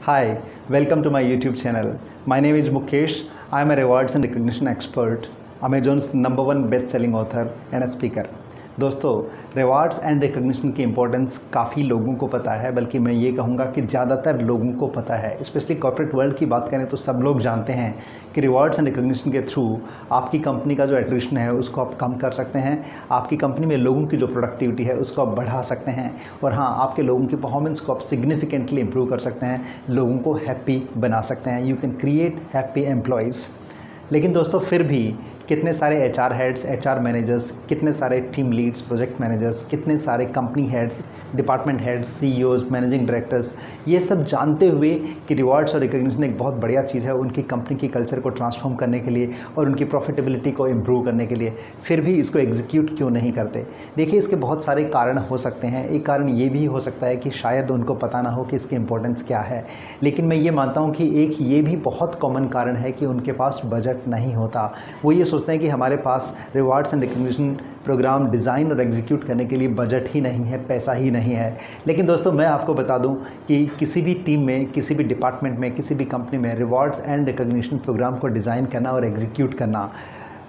Hi, welcome to my YouTube channel. My name is Mukesh. I am a rewards and recognition expert, Amazon's #1 best-selling author and a speaker. दोस्तों, rewards and recognition की importance काफ़ी लोगों को पता है, बल्कि मैं ये कहूँगा कि ज़्यादातर लोगों को पता है। स्पेशली कॉर्पोरेट वर्ल्ड की बात करें तो सब लोग जानते हैं कि रिवार्ड्स एंड रिकग्निशन के थ्रू आपकी कंपनी का जो एट्रिशन है उसको आप कम कर सकते हैं, आपकी कंपनी में लोगों की जो प्रोडक्टिविटी है उसको आप बढ़ा सकते हैं, और हाँ, आपके लोगों की परफॉर्मेंस को आप सिग्निफिकेंटली इंप्रूव कर सकते हैं, लोगों को हैप्पी बना सकते हैं। You can create happy employees. लेकिन दोस्तों, फिर भी कितने सारे HR हेड्स, HR मैनेजर्स, कितने सारे टीम लीड्स, प्रोजेक्ट मैनेजर्स, कितने सारे company heads, department heads, CEOs, managing directors, ये सब जानते हुए कि रिवार्ड्स और रिकग्निशन एक बहुत बढ़िया चीज़ है उनकी कंपनी की कल्चर को ट्रांसफॉर्म करने के लिए और उनकी प्रॉफिटेबिलिटी को इम्प्रूव करने के लिए, फिर भी इसको एग्जीक्यूट क्यों नहीं करते? देखिए, इसके बहुत सारे कारण हो सकते हैं। एक कारण ये भी हो सकता है कि शायद उनको पता ना हो कि इसकी इंपॉर्टेंस क्या है, लेकिन मैं ये मानता हूँ कि एक ये भी बहुत कॉमन कारण है कि उनके पास बजट नहीं होता। वो ये सोचते हैं कि हमारे पास rewards and recognition programme design और एग्जीक्यूट करने के लिए बजट ही नहीं है, पैसा ही नहीं है। लेकिन दोस्तों, मैं आपको बता दूं कि किसी भी टीम में, किसी भी डिपार्टमेंट में, किसी भी कंपनी में रिवार्ड्स एंड रिकग्निशन प्रोग्राम को डिज़ाइन करना और एग्जीक्यूट करना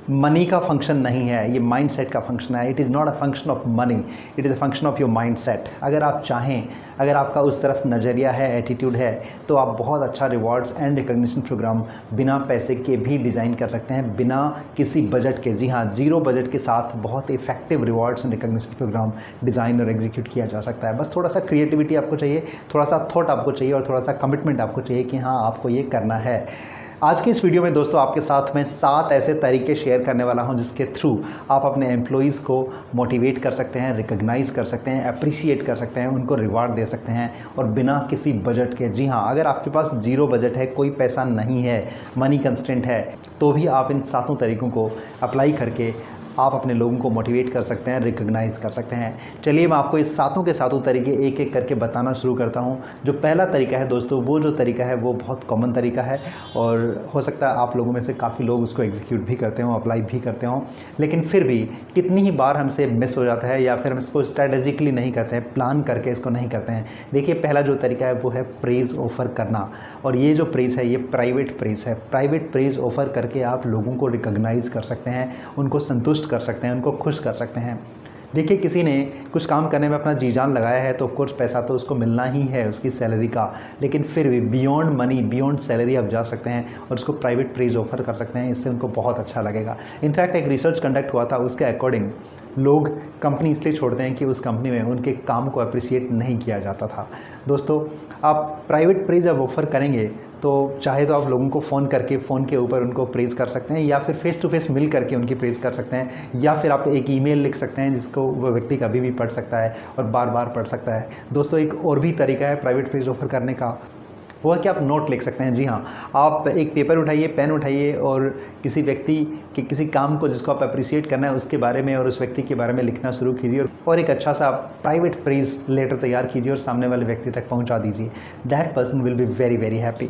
मनी का फंक्शन नहीं है, ये माइंडसेट का फंक्शन है। It is not a function of money, it is a function of your mindset. अगर आप चाहें, अगर आपका उस तरफ नज़रिया है, एटीट्यूड है, तो आप बहुत अच्छा रिवॉर्ड्स एंड रिकग्निशन प्रोग्राम बिना पैसे के भी डिज़ाइन कर सकते हैं, बिना किसी बजट के। जी हाँ, जीरो बजट के साथ बहुत effective rewards and recognition programme design और एग्जीक्यूट किया जा सकता है। बस थोड़ा सा क्रिएटिविटी आपको चाहिए, थोड़ा सा थॉट आपको चाहिए और थोड़ा सा कमिटमेंट आपको चाहिए कि हाँ, आपको ये करना है। आज की इस वीडियो में दोस्तों आपके साथ मैं 7 ऐसे तरीके शेयर करने वाला हूं जिसके थ्रू आप अपने एम्प्लॉइज़ को मोटिवेट कर सकते हैं, रिकॉग्नाइज़ कर सकते हैं, अप्रिशिएट कर सकते हैं, उनको रिवार्ड दे सकते हैं, और बिना किसी बजट के। जी हाँ, अगर आपके पास जीरो बजट है, कोई पैसा नहीं है, मनी कंस्ट्रेंट है, तो भी आप इन 7 तरीकों को अप्लाई करके आप अपने लोगों को मोटिवेट कर सकते हैं, रिकॉग्नाइज़ कर सकते हैं। चलिए, मैं आपको इस 7 के 7 तरीके एक एक करके बताना शुरू करता हूं। जो पहला तरीका है दोस्तों, वो जो तरीका है वो बहुत कॉमन तरीका है, और हो सकता है आप लोगों में से काफ़ी लोग उसको एग्जीक्यूट भी करते हों, अप्लाई भी करते हों, लेकिन फिर भी कितनी ही बार हमसे मिस हो जाता है या फिर हम इसको स्ट्रैटेजिकली नहीं करते हैं, प्लान करके इसको नहीं करते हैं। देखिए, पहला जो तरीका है वो है प्रेज़ ऑफ़र करना, और ये जो प्रेज़ है ये प्राइवेट प्रेज़ है। प्राइवेट प्रेज़ ऑफ़र करके आप लोगों को रिकॉग्नाइज़ कर सकते हैं, उनको संतुष्ट कर सकते हैं, उनको खुश कर सकते हैं। देखिए, किसी ने कुछ काम करने में अपना जी जान लगाया है तो ऑफ कोर्स पैसा तो उसको मिलना ही है उसकी सैलरी का, लेकिन फिर भी बियॉन्ड मनी, बियॉन्ड सैलरी आप जा सकते हैं और उसको प्राइवेट प्रेज़ ऑफ़र कर सकते हैं। इससे उनको बहुत अच्छा लगेगा। इनफैक्ट एक रिसर्च कंडक्ट हुआ था, उसके अकॉर्डिंग लोग कंपनी इसलिए छोड़ते हैं कि उस कंपनी में उनके काम को अप्रिशिएट नहीं किया जाता था। दोस्तों, आप प्राइवेट प्रेज़ जब ऑफ़र करेंगे तो चाहे तो आप लोगों को फ़ोन करके, फ़ोन के ऊपर उनको प्रेज़ कर सकते हैं, या फिर फ़ेस टू फ़ेस मिल करके उनकी प्रेज़ कर सकते हैं, या फिर आप एक ईमेल लिख सकते हैं जिसको वो व्यक्ति कभी भी पढ़ सकता है और बार बार पढ़ सकता है। दोस्तों, एक और भी तरीका है प्राइवेट प्रेज़ ऑफ़र करने का, वो है कि आप नोट लिख सकते हैं। जी हाँ, आप एक पेपर उठाइए, पेन उठाइए और किसी व्यक्ति के किसी काम को जिसको आप अप्रिशिएट करना है उसके बारे में और उस व्यक्ति के बारे में लिखना शुरू कीजिए, और एक अच्छा सा प्राइवेट प्रेज़ लेटर तैयार कीजिए और सामने वाले व्यक्ति तक पहुंचा दीजिए। That person will be very very happy.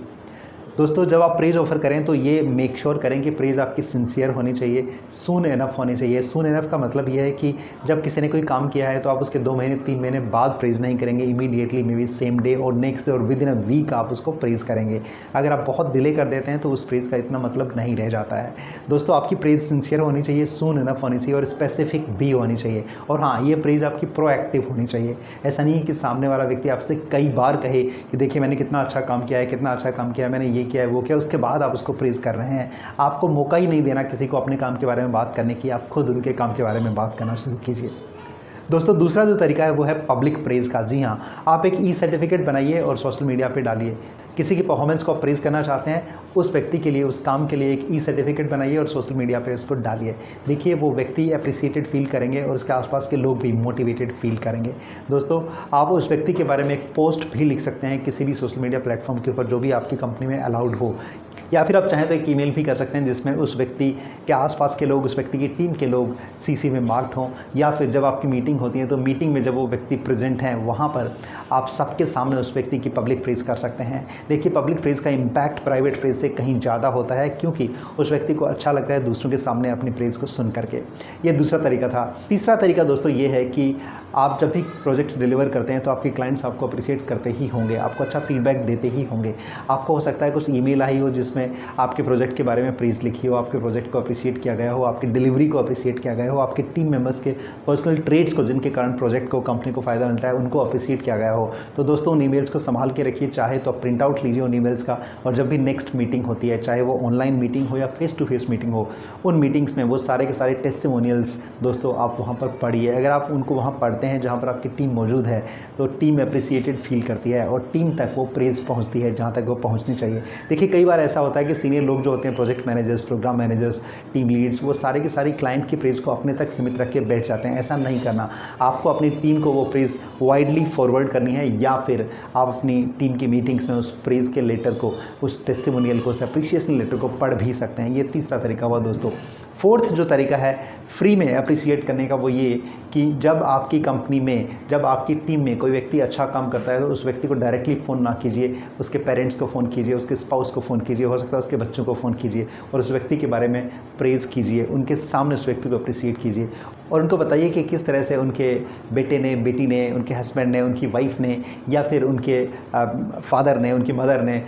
दोस्तों, जब आप प्रेज़ ऑफ़र करें तो ये मेक श्योर करें कि प्रेज़ आपकी सिंसियर होनी चाहिए, सून एनफ होनी चाहिए। सून एनफ का मतलब ये है कि जब किसी ने कोई काम किया है तो आप उसके 2 महीने 3 महीने बाद प्रेज़ नहीं करेंगे, immediately, may be same day और नेक्स्ट डे और विद इन अ वीक आप उसको प्रेज़ करेंगे। अगर आप बहुत डिले कर देते हैं तो उस प्रेज़ का इतना मतलब नहीं रह जाता है। दोस्तों, आपकी प्रेज़ सिंसियर होनी चाहिए, सून एनफ होनी चाहिए और स्पेसिफिक भी होनी चाहिए। और हाँ, ये प्रेज़ आपकी प्रोएक्टिव होनी चाहिए। ऐसा नहीं है कि सामने वाला व्यक्ति आपसे कई बार कहे कि देखिए मैंने कितना अच्छा काम किया है, कितना अच्छा काम किया है, मैंने ये किया है, वो किया, उसके बाद आप उसको प्रेज़ कर रहे हैं। आपको मौका ही नहीं देना किसी को अपने काम के बारे में बात करने की, आप खुद उनके काम के बारे में बात करना शुरू कीजिए। दोस्तों, दूसरा जो तरीका है वो है पब्लिक प्रेज़ का। जी हाँ, आप एक सर्टिफिकेट बनाइए और सोशल मीडिया पे डालिए। किसी की परफॉर्मेंस को आप प्रेज़ करना चाहते हैं, उस व्यक्ति के लिए, उस काम के लिए एक सर्टिफिकेट बनाइए और सोशल मीडिया पे उसको डालिए। देखिए, वो व्यक्ति अप्रिशिएटेड फील करेंगे और उसके आसपास के लोग भी मोटिवेटेड फील करेंगे। दोस्तों, आप उस व्यक्ति के बारे में एक पोस्ट भी लिख सकते हैं किसी भी सोशल मीडिया प्लेटफॉर्म के ऊपर जो भी आपकी कंपनी में अलाउड हो, या फिर आप चाहें तो एक ईमेल भी कर सकते हैं जिसमें उस व्यक्ति के आसपास के लोग, उस व्यक्ति की टीम के लोग CC में मार्क्ड हों, या फिर जब आपकी मीटिंग होती है तो मीटिंग में जब वो व्यक्ति प्रेजेंट हैं वहाँ पर आप सबके सामने उस व्यक्ति की पब्लिक प्रेज़ कर सकते हैं। देखिए पब्लिक प्रेज़ का इम्पैक्ट प्राइवेट प्रेज़ से कहीं ज़्यादा होता है, क्योंकि उस व्यक्ति को अच्छा लगता है दूसरों के सामने अपनी प्रेज़ को सुन करके। ये दूसरा तरीका था। तीसरा तरीका दोस्तों ये है कि आप जब भी प्रोजेक्ट्स डिलीवर करते हैं तो आपके क्लाइंट्स आपको अप्रिशिएट करते ही होंगे, आपको अच्छा फीडबैक देते ही होंगे। आपको हो सकता है कुछ ईमेल आई हो जिसमें आपके प्रोजेक्ट के बारे में प्रेज़ लिखी हो, आपके प्रोजेक्ट को अप्रिशिएट किया गया हो, आपकी डिलीवरी को अप्रिशिएट किया गया हो, आपके टीम मेंबर्स के पर्सनल ट्रेड्स को जिनके कारण प्रोजेक्ट को, कंपनी को फ़ायदा मिलता है, उनको अप्रिशिएट किया गया हो। तो दोस्तों उन ईमेल्स को संभाल के रखिए, चाहे तो आप प्रिंट आउट लीजिए उन ईमेल्स का, और जब भी नेक्स्ट मीटिंग होती है, चाहे वो ऑनलाइन मीटिंग हो या फेस टू फेस मीटिंग हो, उन मीटिंग्स में वो सारे के सारे टेस्टिमोनियल्स दोस्तों आप वहाँ पर पढ़िए। अगर आप उनको वहाँ पढ़ते हैं जहाँ पर आपकी टीम मौजूद है, तो टीम अप्रिसिएटेड फील करती है और टीम तक वो प्रेज़ पहुँचती है जहाँ तक वो पहुँचनी चाहिए। देखिए कई बार ऐसा होता है कि सीनियर लोग जो होते हैं, project managers, program managers, team leads, वो सारे के सारे क्लाइंट की प्रेज़ को अपने तक सीमित रख के बैठ जाते हैं। ऐसा नहीं करना, आपको अपनी टीम को वो प्रेज़ वाइडली फॉरवर्ड करनी है, या फिर आप अपनी टीम की मीटिंग्स में उस प्रेज़ के लेटर को, उस टेस्टिमोनियल को, उस अप्रिशिएशन लेटर को पढ़ भी सकते हैं। ये तीसरा तरीका हुआ दोस्तों। फोर्थ जो तरीका है फ्री में अप्रिशिएट करने का, वो ये कि जब आपकी कंपनी में, जब आपकी टीम में कोई व्यक्ति अच्छा काम करता है तो उस व्यक्ति को डायरेक्टली फ़ोन ना कीजिए, उसके पेरेंट्स को फ़ोन कीजिए, उसके स्पाउस को फ़ोन कीजिए, हो सकता है उसके बच्चों को फ़ोन कीजिए और उस व्यक्ति के बारे में प्रेज़ कीजिए, उनके सामने उस व्यक्ति को अप्रिशिएट कीजिए और उनको बताइए कि किस तरह से उनके बेटे ने, बेटी ने, उनके हस्बैंड ने, उनकी वाइफ ने, या फिर उनके फादर ने, उनकी मदर ने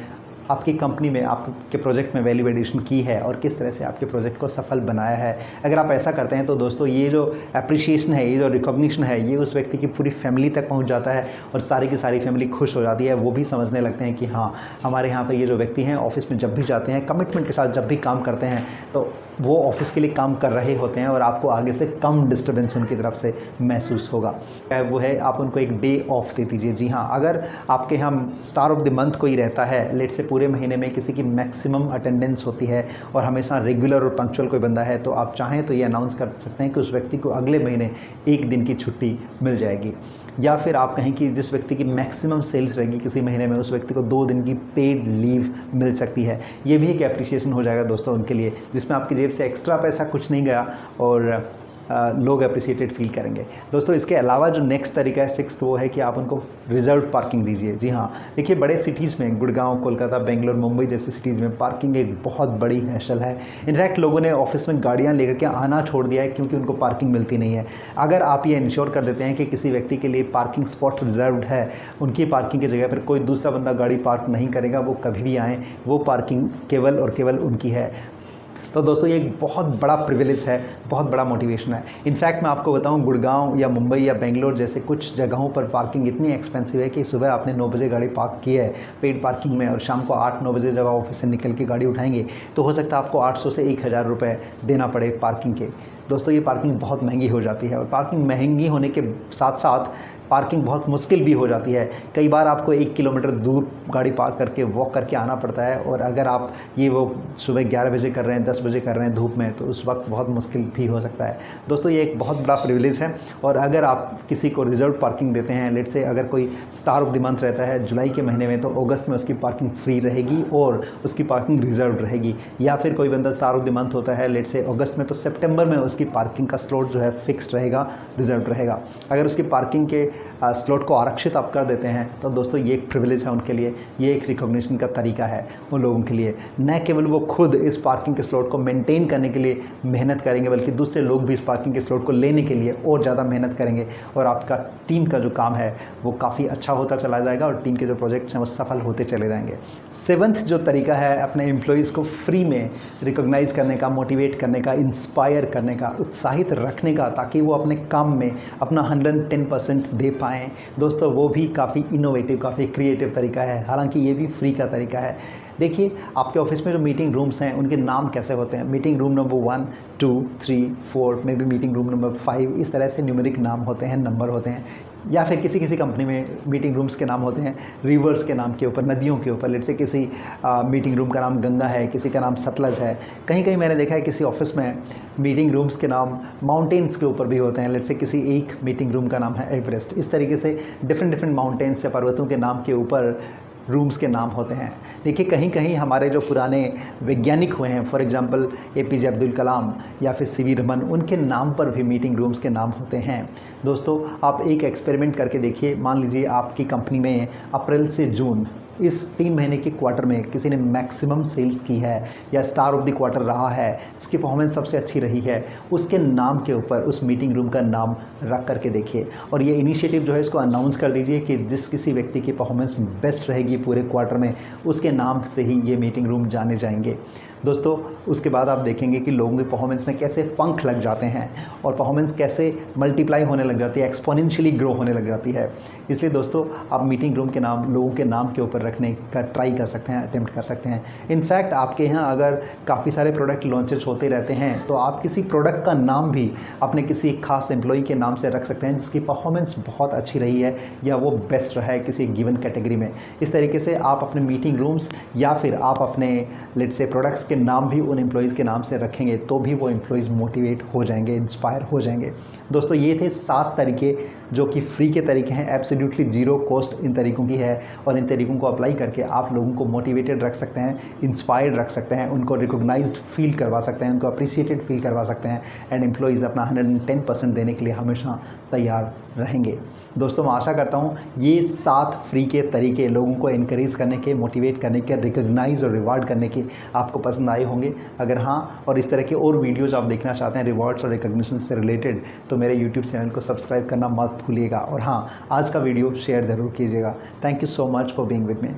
आपकी कंपनी में, आपके प्रोजेक्ट में वैल्यू एडिशन की है और किस तरह से आपके प्रोजेक्ट को सफल बनाया है। अगर आप ऐसा करते हैं तो दोस्तों ये जो एप्रिशिएशन है, ये जो रिकॉग्निशन है, ये उस व्यक्ति की पूरी फैमिली तक पहुंच जाता है और सारी की सारी फैमिली खुश हो जाती है। वो भी समझने लगते हैं कि हाँ, हमारे यहाँ पर ये जो व्यक्ति हैं ऑफिस में जब भी जाते हैं, कमिटमेंट के साथ जब भी काम करते हैं, तो वो ऑफिस के लिए काम कर रहे होते हैं और आपको आगे से कम डिस्टर्बेंस उनकी तरफ से महसूस होगा। वो है आप उनको एक डे ऑफ दे दीजिए। जी हाँ, अगर आपके यहाँ स्टार ऑफ द मंथ कोई रहता है, लेट से पूरे महीने में किसी की मैक्सिमम अटेंडेंस होती है और हमेशा रेगुलर और पंक्चुअल कोई बंदा है, तो आप चाहें तो ये अनाउंस कर सकते हैं कि उस व्यक्ति को अगले महीने 1 दिन की छुट्टी मिल जाएगी। या फिर आप कहें कि जिस व्यक्ति की मैक्सिमम सेल्स रहेगी किसी महीने में, उस व्यक्ति को 2 दिन की पेड लीव मिल सकती है। ये भी एक एप्रिसिएशन हो जाएगा दोस्तों उनके लिए, जिसमें आपकी जेब से एक्स्ट्रा पैसा कुछ नहीं गया और लोग अप्रिसिएटेड फील करेंगे। दोस्तों इसके अलावा जो नेक्स्ट तरीका है, सिक्स्थ, वो है कि आप उनको रिजर्व पार्किंग दीजिए। जी हाँ, देखिए बड़े सिटीज़ में, गुड़गांव, कोलकाता, बेंगलोर, मुंबई जैसे सिटीज़ में पार्किंग एक बहुत बड़ी हैसल है। इनफैक्ट लोगों ने ऑफिस में गाड़ियाँ लेकर के आना छोड़ दिया है क्योंकि उनको पार्किंग मिलती नहीं है। अगर आप ये इंश्योर कर देते हैं कि किसी व्यक्ति के लिए पार्किंग स्पॉट रिजर्व्ड है, उनकी पार्किंग की जगह पर कोई दूसरा बंदा गाड़ी पार्क नहीं करेगा, वो कभी भी आएँ, वो पार्किंग केवल और केवल उनकी है। तो दोस्तों ये एक बहुत बड़ा प्रिविलेज है, बहुत बड़ा मोटिवेशन है। इनफैक्ट मैं आपको बताऊं, गुड़गांव या मुंबई या बेंगलोर जैसे कुछ जगहों पर पार्किंग इतनी एक्सपेंसिव है कि सुबह आपने 9 बजे गाड़ी पार्क की है पेड पार्किंग में और शाम को 8-9 बजे जब आप ऑफिस से निकल के गाड़ी उठाएंगे तो हो सकता है आपको 800 से 1000 रुपये देना पड़े पार्किंग के। दोस्तों ये पार्किंग बहुत महंगी हो जाती है और पार्किंग महंगी होने के साथ साथ पार्किंग बहुत मुश्किल भी हो जाती है। कई बार आपको 1 किलोमीटर दूर गाड़ी पार्क करके वॉक करके आना पड़ता है और अगर आप ये वो सुबह 11 बजे कर रहे हैं, 10 बजे कर रहे हैं धूप में, तो उस वक्त बहुत मुश्किल भी हो सकता है। दोस्तों ये एक बहुत बड़ा प्रिविलेज है और अगर आप किसी को रिजर्व पार्किंग देते हैं, लेट से अगर कोई स्टार ऑफ द मंथ रहता है जुलाई के महीने में, तो अगस्त में उसकी पार्किंग फ्री रहेगी और उसकी पार्किंग रिजर्व रहेगी। या फिर कोई बंदा स्टार ऑफ द मंथ होता है लेट से अगस्त में, तो सितंबर में उसकी पार्किंग का स्लॉट जो है फिक्स्ड रहेगा, रिजर्व रहेगा। अगर उसकी पार्किंग के स्लॉट को आरक्षित आप कर देते हैं तो दोस्तों ये एक प्रिविलेज है उनके लिए, ये एक रिकॉग्निशन का तरीका है उन लोगों के लिए। न केवल वो खुद इस पार्किंग के स्लॉट को मेंटेन करने के लिए मेहनत करेंगे, बल्कि दूसरे लोग भी इस पार्किंग के स्लॉट को लेने के लिए और ज़्यादा मेहनत करेंगे और आपका टीम का जो काम है वो काफ़ी अच्छा होता चला जाएगा और टीम के जो प्रोजेक्ट्स हैं वो सफल होते चले जाएंगे। 7th जो तरीका है अपने एम्प्लॉयज़ को फ्री में रिकॉग्नाइज़ करने का, मोटिवेट करने का, इंस्पायर करने का, उत्साहित रखने का, ताकि वो अपने काम में अपना 110% दे पाएँ। दोस्तों वो भी काफ़ी इनोवेटिव, काफ़ी क्रिएटिव तरीका है, हालांकि ये भी फ्री का तरीका है। देखिए आपके ऑफिस में जो मीटिंग रूम्स हैं उनके नाम कैसे होते हैं, meeting room number 1, 2, 3, 4, may be meeting room number 5, इस तरह से न्यूमेरिक नाम होते हैं, नंबर होते हैं। या फिर किसी किसी कंपनी में मीटिंग रूम्स के नाम होते हैं रिवर्स के नाम के ऊपर, नदियों के ऊपर। लेट से किसी मीटिंग रूम का नाम गंगा है, किसी का नाम सतलज है। कहीं कहीं मैंने देखा है किसी ऑफिस में मीटिंग रूम्स के नाम माउंटेन्स के ऊपर भी होते हैं। लेट से किसी एक मीटिंग रूम का नाम है एवरेस्ट। इस तरीके से डिफरेंट माउंटेन्स या पर्वतों के नाम के ऊपर रूम्स के नाम होते हैं। देखिए कहीं कहीं हमारे जो पुराने वैज्ञानिक हुए हैं, for example APJ Abdul Kalam या फिर CV रमन, उनके नाम पर भी मीटिंग रूम्स के नाम होते हैं। दोस्तों आप एक एक्सपेरिमेंट करके देखिए, मान लीजिए आपकी कंपनी में अप्रैल से जून इस 3 महीने के क्वार्टर में किसी ने मैक्सिमम सेल्स की है या स्टार ऑफ द क्वार्टर रहा है, इसकी परफॉर्मेंस सबसे अच्छी रही है, उसके नाम के ऊपर उस मीटिंग रूम का नाम रख करके देखिए और ये इनिशिएटिव जो है इसको अनाउंस कर दीजिए कि जिस किसी व्यक्ति की परफॉर्मेंस बेस्ट रहेगी पूरे क्वार्टर में, उसके नाम से ही ये मीटिंग रूम जाने जाएंगे। दोस्तों उसके बाद आप देखेंगे कि लोगों की परफॉर्मेंस में कैसे पंख लग जाते हैं और परफॉर्मेंस कैसे मल्टीप्लाई होने लग जाती है, एक्सपोनेंशियली ग्रो होने लग जाती है। इसलिए दोस्तों आप मीटिंग रूम के नाम लोगों के नाम के ऊपर रखने का ट्राई कर सकते हैं, अटेम्प्ट कर सकते हैं। इनफैक्ट आपके यहाँ अगर काफ़ी सारे प्रोडक्ट लॉन्चेस होते रहते हैं तो आप किसी प्रोडक्ट का नाम भी अपने किसी खास एम्प्लॉई के नाम से रख सकते हैं जिसकी परफॉर्मेंस बहुत अच्छी रही है या वो बेस्ट रहा है किसी गिवन कैटेगरी में। इस तरीके से आप अपने मीटिंग रूम्स या फिर आप अपने लेट्स से प्रोडक्ट्स के नाम भी उन एम्प्लॉइज़ के नाम से रखेंगे तो भी वो एम्प्लॉइज़ मोटिवेट हो जाएंगे, इंस्पायर हो जाएंगे। दोस्तों ये थे 7 तरीके जो कि फ्री के तरीके हैं, एब्सोल्युटली जीरो कॉस्ट इन तरीकों की है और इन तरीकों को अप्लाई करके आप लोगों को मोटिवेटेड रख सकते हैं, इंस्पायर्ड रख सकते हैं, उनको रिकॉग्नाइज्ड फील करवा सकते हैं, उनको अप्रिशिएटेड फील करवा सकते हैं एंड एम्प्लॉइज़ अपना 110% देने के लिए हमेशा तैयार रहेंगे। दोस्तों मैं आशा करता हूँ ये 7 फ्री के तरीके लोगों को इनकरेज करने के, मोटिवेट करने के, रिकॉग्नाइज और रिवार्ड करने के आपको पसंद आए होंगे। अगर हाँ और इस तरह के और वीडियोज़ आप देखना चाहते हैं रिवॉर्ड्स और रिकॉग्निशन से रिलेटेड तो मेरे यूट्यूब चैनल को सब्सक्राइब करना मत भूलिएगा और हाँ आज का वीडियो शेयर ज़रूर कीजिएगा। Thank you so much for being with me.